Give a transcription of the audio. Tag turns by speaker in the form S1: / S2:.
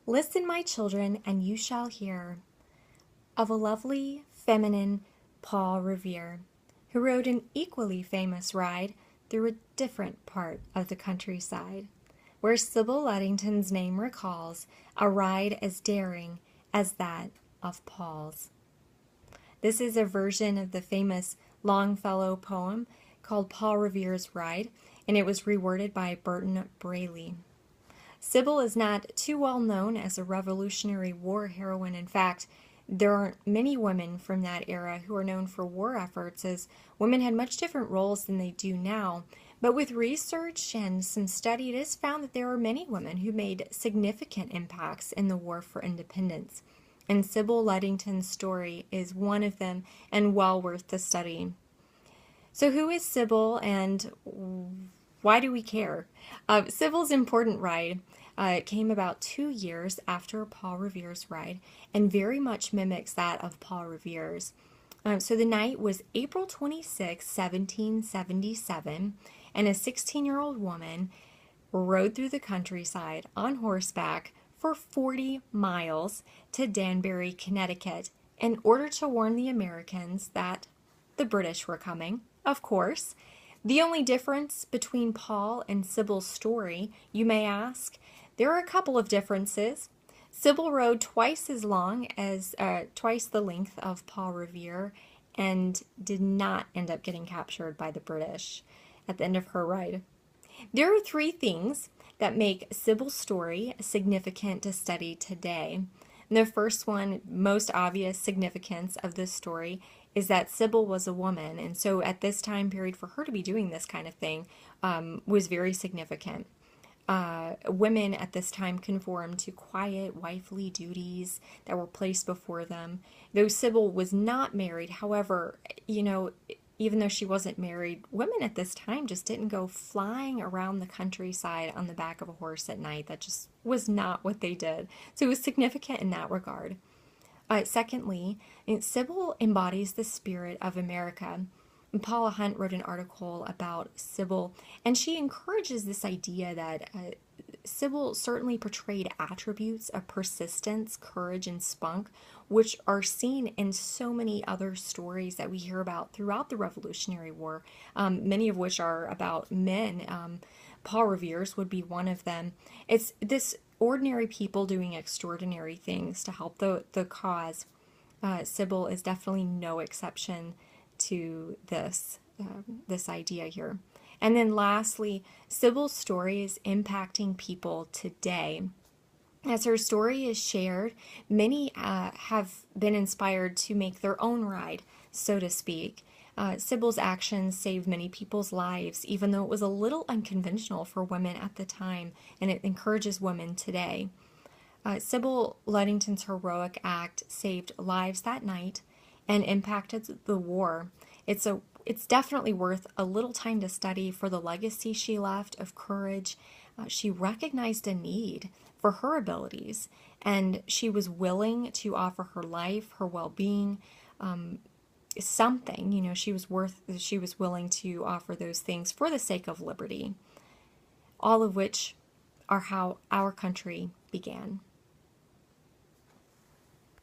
S1: Listen, my children, and you shall hear of a lovely, feminine Paul Revere, who rode an equally famous ride through a different part of the countryside, where Sybil Ludington's name recalls a ride as daring as that of Paul's. This is a version of the famous Longfellow poem called Paul Revere's Ride, and it was reworded by Burton Braley. Sybil is not too well known as a Revolutionary War heroine. In fact, there aren't many women from that era who are known for war efforts, as women had much different roles than they do now. But with research and some study, it is found that there are many women who made significant impacts in the war for independence. And Sybil Ludington's story is one of them, and well worth the study. So who is Sybil, and why do we care? Sybil's important ride came about 2 years after Paul Revere's ride, and very much mimics that of Paul Revere's. So the night was April 26, 1777, and a 16-year-old woman rode through the countryside on horseback for 40 miles to Danbury, Connecticut, in order to warn the Americans that the British were coming, of course. The only difference between Paul and Sybil's story, you may ask, there are a couple of differences. Sybil rode twice as long as, twice the length of Paul Revere, and did not end up getting captured by the British at the end of her ride. There are 3 things that make Sybil's story significant to study today. And the first one, most obvious significance of this story, is that Sybil was a woman, and so at this time period, for her to be doing this kind of thing was very significant. Women at this time conformed to quiet, wifely duties that were placed before them. Though Sybil was not married, however, even though she wasn't married, women at this time just didn't go flying around the countryside on the back of a horse at night. That just was not what they did. So it was significant in that regard. Secondly, Sybil embodies the spirit of America. Paula Hunt wrote an article about Sybil, and she encourages this idea that Sybil certainly portrayed attributes of persistence, courage, and spunk, which are seen in so many other stories that we hear about throughout the Revolutionary War, many of which are about men. Paul Revere's would be one of them. It's this ordinary people doing extraordinary things to help the cause. Sybil is definitely no exception to this idea here. And then lastly, Sybil's story is impacting people today. As her story is shared, many have been inspired to make their own ride, so to speak. Sybil's actions saved many people's lives, even though it was a little unconventional for women at the time, and it encourages women today. Sybil Ludington's heroic act saved lives that night and impacted the war. It's definitely worth a little time to study for the legacy she left of courage. She recognized a need for her abilities, and she was willing to offer her life, her well-being, something. She was willing to offer those things for the sake of liberty, all of which are how our country began.